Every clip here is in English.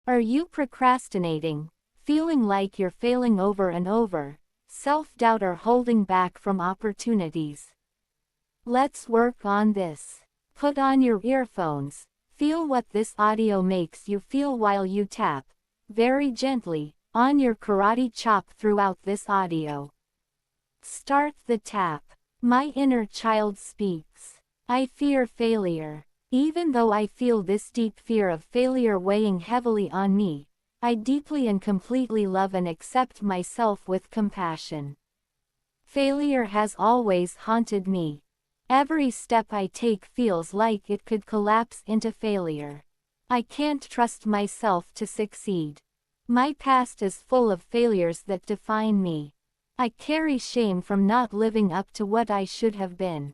Are you procrastinating, feeling like you're failing over and over, self-doubt or holding back from opportunities? Let's work on this. Put on your earphones, feel what this audio makes you feel while you tap, very gently, on your karate chop throughout this audio. Start the tap. My inner child speaks. I fear failure. Even though I feel this deep fear of failure weighing heavily on me, I deeply and completely love and accept myself with compassion. Failure has always haunted me. Every step I take feels like it could collapse into failure. I can't trust myself to succeed. My past is full of failures that define me. I carry shame from not living up to what I should have been.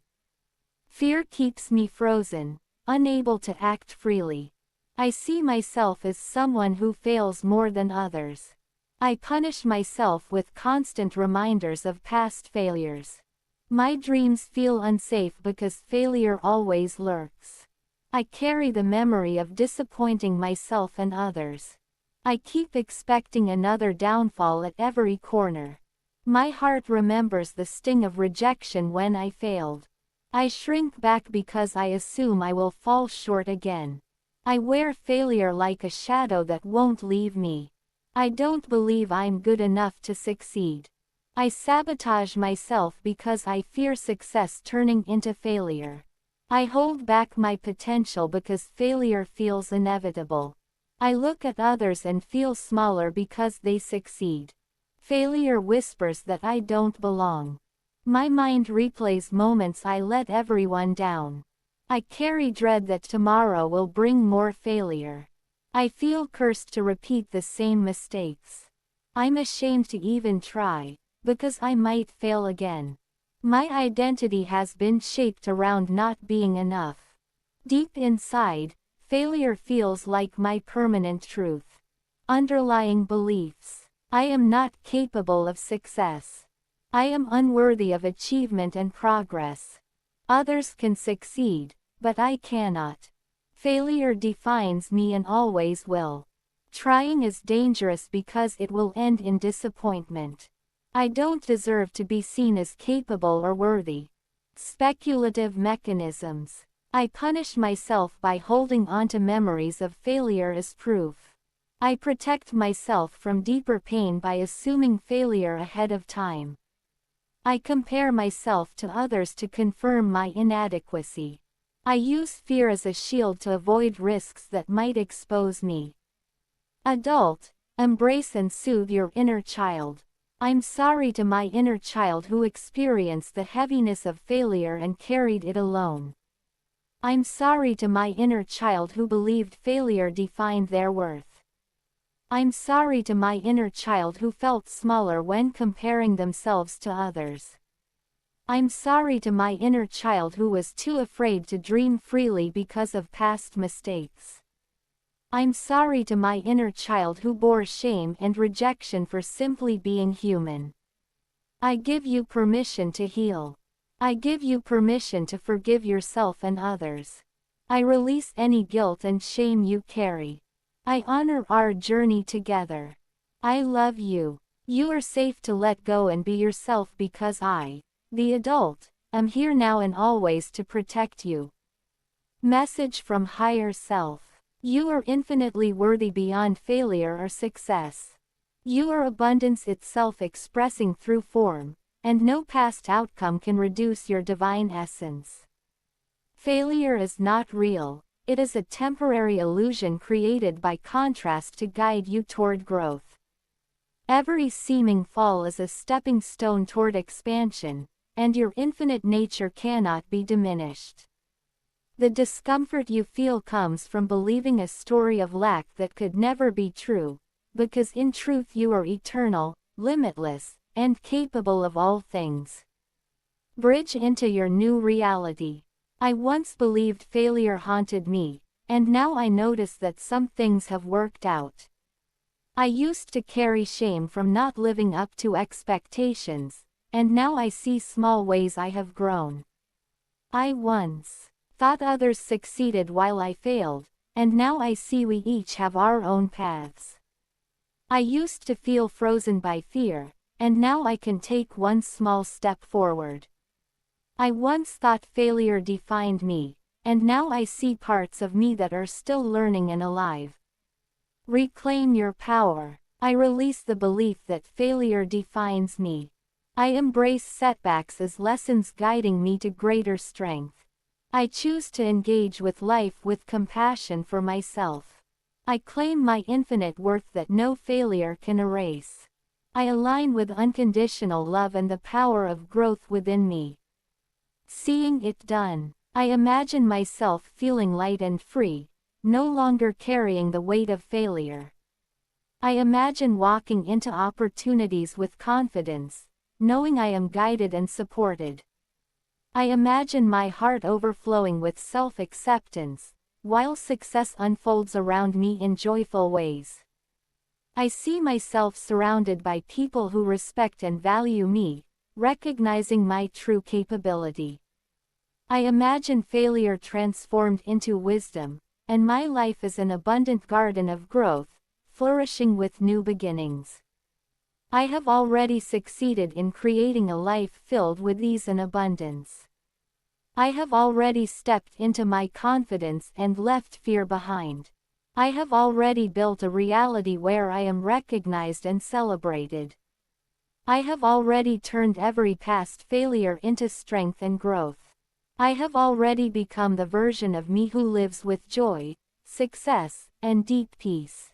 Fear keeps me frozen, unable to act freely. I see myself as someone who fails more than others. I punish myself with constant reminders of past failures. My dreams feel unsafe because failure always lurks. I carry the memory of disappointing myself and others. I keep expecting another downfall at every corner. My heart remembers the sting of rejection when I failed. I shrink back because I assume I will fall short again. I wear failure like a shadow that won't leave me. I don't believe I'm good enough to succeed. I sabotage myself because I fear success turning into failure. I hold back my potential because failure feels inevitable. I look at others and feel smaller because they succeed. Failure whispers that I don't belong. My mind replays moments I let everyone down. I carry dread that tomorrow will bring more failure. I feel cursed to repeat the same mistakes. I'm ashamed to even try, because I might fail again. My identity has been shaped around not being enough. Deep inside, failure feels like my permanent truth. Underlying beliefs. I am not capable of success. I am unworthy of achievement and progress. Others can succeed, but I cannot. Failure defines me and always will. Trying is dangerous because it will end in disappointment. I don't deserve to be seen as capable or worthy. Speculative mechanisms. I punish myself by holding onto memories of failure as proof. I protect myself from deeper pain by assuming failure ahead of time. I compare myself to others to confirm my inadequacy. I use fear as a shield to avoid risks that might expose me. Adult, embrace and soothe your inner child. I'm sorry to my inner child who experienced the heaviness of failure and carried it alone. I'm sorry to my inner child who believed failure defined their worth. I'm sorry to my inner child who felt smaller when comparing themselves to others. I'm sorry to my inner child who was too afraid to dream freely because of past mistakes. I'm sorry to my inner child who bore shame and rejection for simply being human. I give you permission to heal. I give you permission to forgive yourself and others. I release any guilt and shame you carry. I honor our journey together. I love you. You are safe to let go and be yourself because I, the adult, am here now and always to protect you. Message from Higher Self. You are infinitely worthy beyond failure or success. You are abundance itself expressing through form, and no past outcome can reduce your divine essence. Failure is not real, it is a temporary illusion created by contrast to guide you toward growth. Every seeming fall is a stepping stone toward expansion, and your infinite nature cannot be diminished. The discomfort you feel comes from believing a story of lack that could never be true, because in truth you are eternal, limitless, and capable of all things. Bridge into your new reality. I once believed failure haunted me, and now I notice that some things have worked out. I used to carry shame from not living up to expectations, and now I see small ways I have grown. I once thought others succeeded while I failed, and now I see we each have our own paths. I used to feel frozen by fear, and now I can take one small step forward. I once thought failure defined me, and now I see parts of me that are still learning and alive. Reclaim your power. I release the belief that failure defines me. I embrace setbacks as lessons guiding me to greater strength. I choose to engage with life with compassion for myself. I claim my infinite worth that no failure can erase. I align with unconditional love and the power of growth within me. Seeing it done. I imagine myself feeling light and free, no longer carrying the weight of failure. I imagine walking into opportunities with confidence, knowing I am guided and supported. I imagine my heart overflowing with self-acceptance, while success unfolds around me in joyful ways. I see myself surrounded by people who respect and value me, recognizing my true capability. I imagine failure transformed into wisdom, and my life is an abundant garden of growth, flourishing with new beginnings. I have already succeeded in creating a life filled with ease and abundance. I have already stepped into my confidence and left fear behind. I have already built a reality where I am recognized and celebrated. I have already turned every past failure into strength and growth. I have already become the version of me who lives with joy, success, and deep peace.